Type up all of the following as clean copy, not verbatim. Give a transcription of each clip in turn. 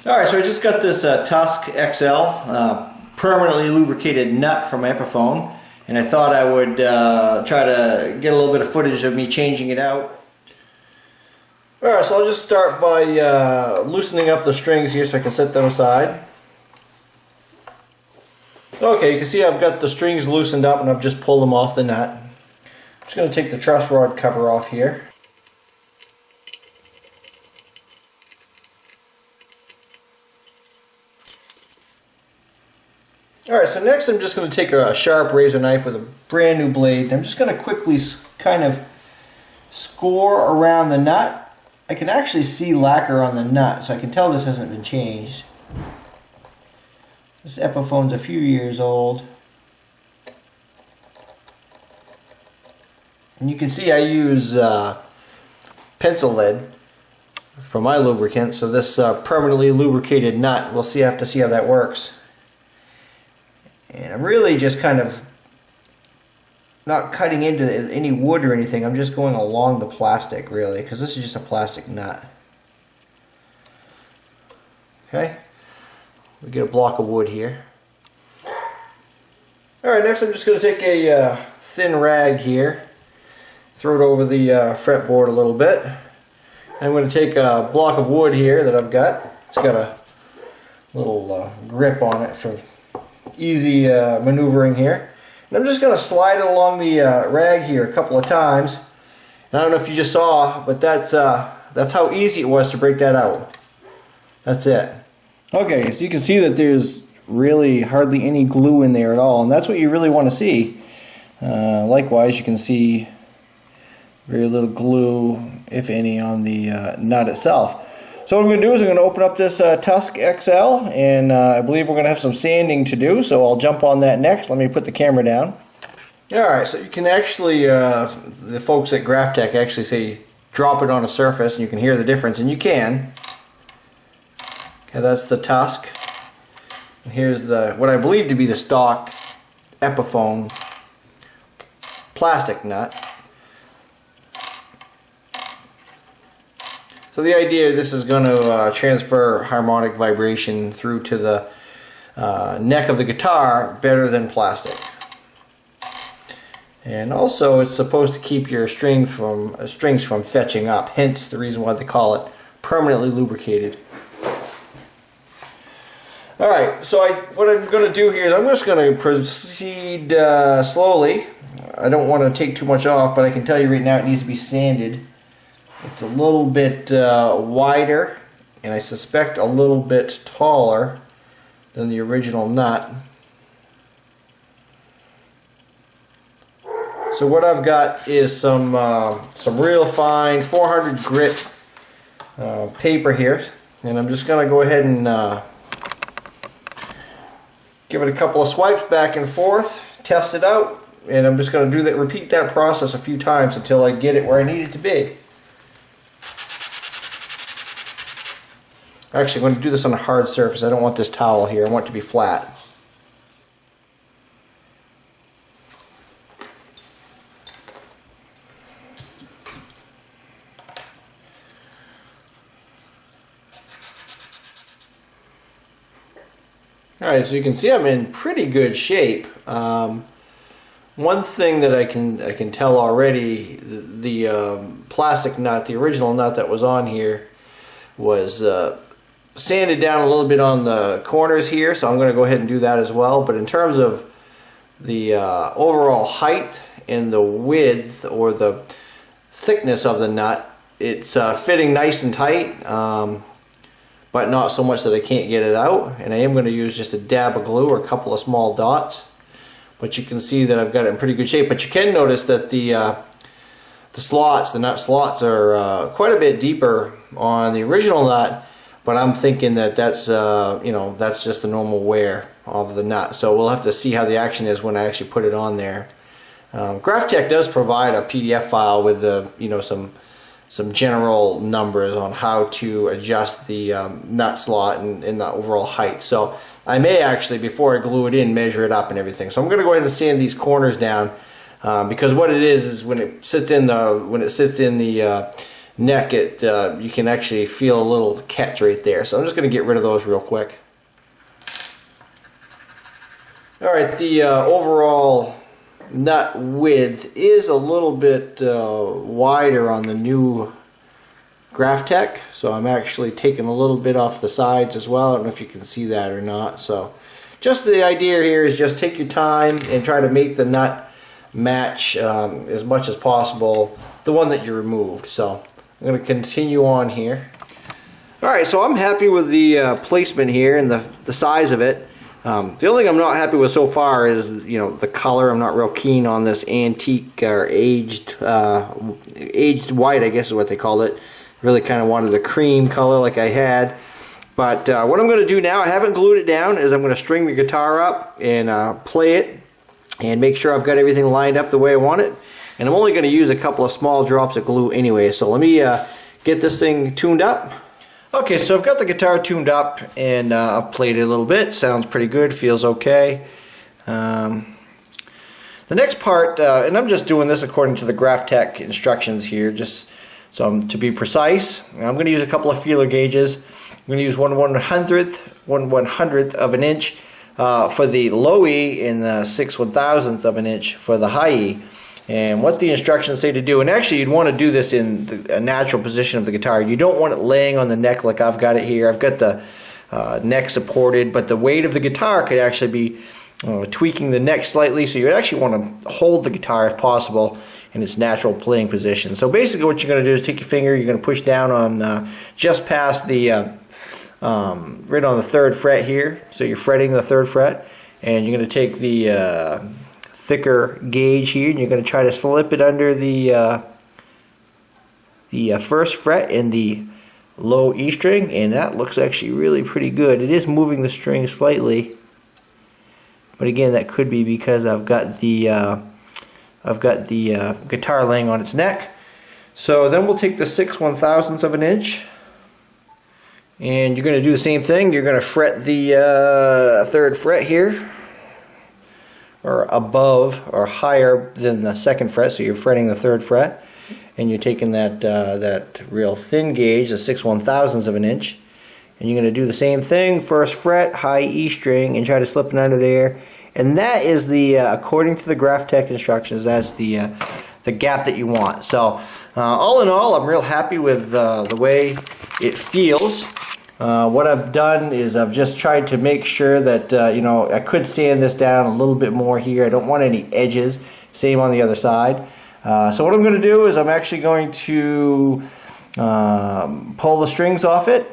Alright, so I just got this Tusq XL permanently lubricated nut from Epiphone, and I thought I would try to get a little bit of footage of me changing it out. Alright, so I'll just start by loosening up the strings here so I can set them aside. Okay, you can see I've got the strings loosened up and I've just pulled them off the nut. I'm just going to take the truss rod cover off here. Alright, so next I'm just going to take a sharp razor knife with a brand new blade, and I'm just going to quickly kind of score around the nut. I can actually see lacquer on the nut, so I can tell this hasn't been changed. This Epiphone's a few years old. And you can see I use pencil lead for my lubricant, so this permanently lubricated nut, we'll have to see how that works. And I'm really just kind of not cutting into any wood or anything. I'm just going along the plastic, really, because this is just a plastic nut. Okay, we get a block of wood here. Alright, next I'm just going to take a thin rag here, throw it over the fretboard a little bit. I'm going to take a block of wood here that I've got. It's got a little grip on it for easy maneuvering here. And I'm just going to slide it along the rag here a couple of times. And I don't know if you just saw, but that's how easy it was to break that out. That's it. Okay, so you can see that there's really hardly any glue in there at all, and that's what you really want to see. Likewise, you can see very little glue, if any, on the nut itself. So what I'm going to do is I'm going to open up this Tusq XL, and I believe we're going to have some sanding to do, so I'll jump on that next. Let me put the camera down. Alright, so you can actually, the folks at Graphtech actually say drop it on a surface and you can hear the difference, and you can. Okay, that's the Tusq. And here's the what I believe to be the stock Epiphone plastic nut. So the idea, this is going to transfer harmonic vibration through to the neck of the guitar better than plastic. And also it's supposed to keep your strings from fetching up, hence the reason why they call it permanently lubricated. Alright, so what I'm going to do here is I'm just going to proceed slowly. I don't want to take too much off, but I can tell you right now it needs to be sanded. It's a little bit wider, and I suspect a little bit taller than the original nut. So what I've got is some real fine 400 grit paper here, and I'm just going to go ahead and give it a couple of swipes back and forth, test it out, and I'm just going to repeat that process a few times until I get it where I need it to be. Actually, I'm going to do this on a hard surface. I don't want this towel here. I want it to be flat. Alright, so you can see I'm in pretty good shape. One thing that I can tell already, the plastic nut, the original nut that was on here, was sanded down a little bit on the corners here, so I'm going to go ahead and do that as well. But in terms of the overall height and the width or the thickness of the nut, it's fitting nice and tight, but not so much that I can't get it out. And I am going to use just a dab of glue or a couple of small dots, but you can see that I've got it in pretty good shape. But you can notice that the nut slots are quite a bit deeper on the original nut, but I'm thinking that that's that's just the normal wear of the nut. So we'll have to see how the action is when I actually put it on there. Graphtech does provide a PDF file with some general numbers on how to adjust the nut slot and the overall height. So I may actually, before I glue it in, measure it up and everything. So I'm going to go ahead and sand these corners down, because what it is when it sits in the neck, you can actually feel a little catch right there. So I'm just going to get rid of those real quick. Alright, the overall nut width is a little bit wider on the new Graphtech, so I'm actually taking a little bit off the sides as well. I don't know if you can see that or not. So just the idea here is just take your time and try to make the nut match as much as possible the one that you removed. So I'm going to continue on here. Alright, so I'm happy with the placement here and the size of it. The only thing I'm not happy with so far is, you know, the color. I'm not real keen on this antique or aged white, I guess is what they called it. Really kind of wanted the cream color like I had. But what I'm going to do now, I haven't glued it down, is I'm going to string the guitar up and play it and make sure I've got everything lined up the way I want it. And I'm only going to use a couple of small drops of glue anyway. So let me get this thing tuned up. Okay, so I've got the guitar tuned up and I've played it a little bit. Sounds pretty good, feels okay. The next part, and I'm just doing this according to the Graphtech instructions here, just so to be precise. I'm going to use a couple of feeler gauges. I'm going to use 1/100th of an inch for the low E and the 6/1000th of an inch for the high E. And what the instructions say to do, and actually you'd want to do this in a natural position of the guitar. You don't want it laying on the neck like I've got it here. I've got the neck supported, but the weight of the guitar could actually be tweaking the neck slightly, so you actually want to hold the guitar if possible in its natural playing position. So basically what you're going to do is take your finger, you're going to push down on just past the, right on the 3rd fret here, so you're fretting the 3rd fret, and you're going to take the thicker gauge here, and you're going to try to slip it under the 1st fret in the low E string, and that looks actually really pretty good. It is moving the string slightly, but again, that could be because I've got the guitar laying on its neck. So then we'll take the 6/1000ths of an inch, and you're going to do the same thing. You're going to fret the 3rd fret here, or above or higher than the 2nd fret, so you're fretting the 3rd fret, and you're taking that real thin gauge, the 6/1000ths of an inch, and you're going to do the same thing, 1st fret, high E string, and try to slip it under there. And that is the according to the Graphtech instructions, that's the gap that you want. So all in all, I'm real happy with the way it feels. What I've done is I've just tried to make sure that you know, I could sand this down a little bit more here. I don't want any edges. Same on the other side. So what I'm going to do is I'm actually going to pull the strings off it,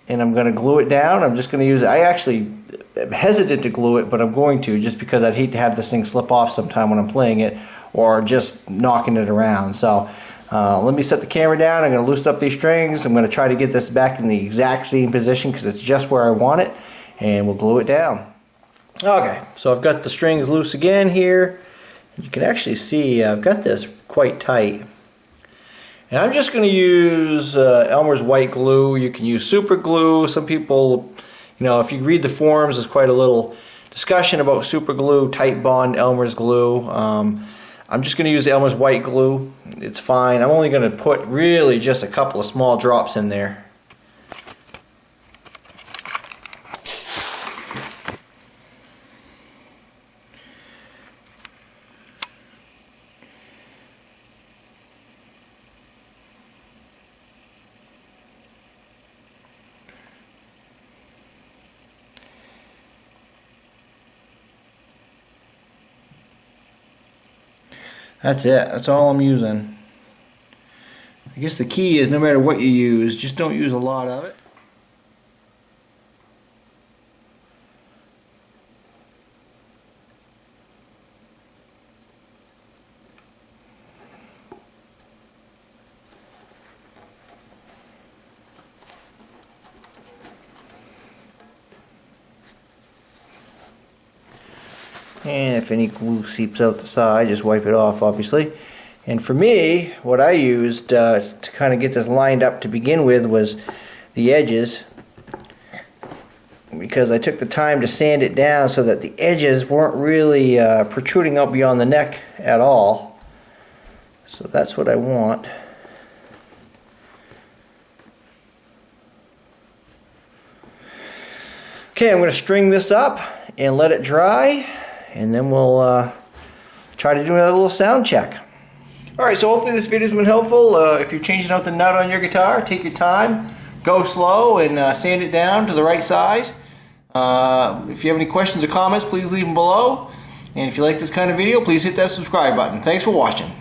and I'm going to glue it down. I'm just going to use it. I actually am hesitant to glue it, but I'm going to, just because I'd hate to have this thing slip off sometime when I'm playing it or just knocking it around. So let me set the camera down. I'm going to loosen up these strings. I'm going to try to get this back in the exact same position because it's just where I want it, and we'll glue it down. Okay, so I've got the strings loose again here. You can actually see I've got this quite tight. And I'm just going to use Elmer's white glue. You can use super glue. Some people, you know, if you read the forums, there's quite a little discussion about super glue, tight bond, Elmer's glue. I'm just going to use Elmer's white glue. It's fine. I'm only going to put really just a couple of small drops in there. That's it. That's all I'm using. I guess the key is no matter what you use, just don't use a lot of it. And if any glue seeps out the side, just wipe it off, obviously. And for me, what I used to kind of get this lined up to begin with was the edges, because I took the time to sand it down so that the edges weren't really protruding out beyond the neck at all. So that's what I want. Okay, I'm going to string this up and let it dry, and then we'll try to do another little sound check. Alright, so hopefully this video has been helpful. If you're changing out the nut on your guitar, take your time, go slow, and sand it down to the right size. If you have any questions or comments, please leave them below. And if you like this kind of video, please hit that subscribe button. Thanks for watching.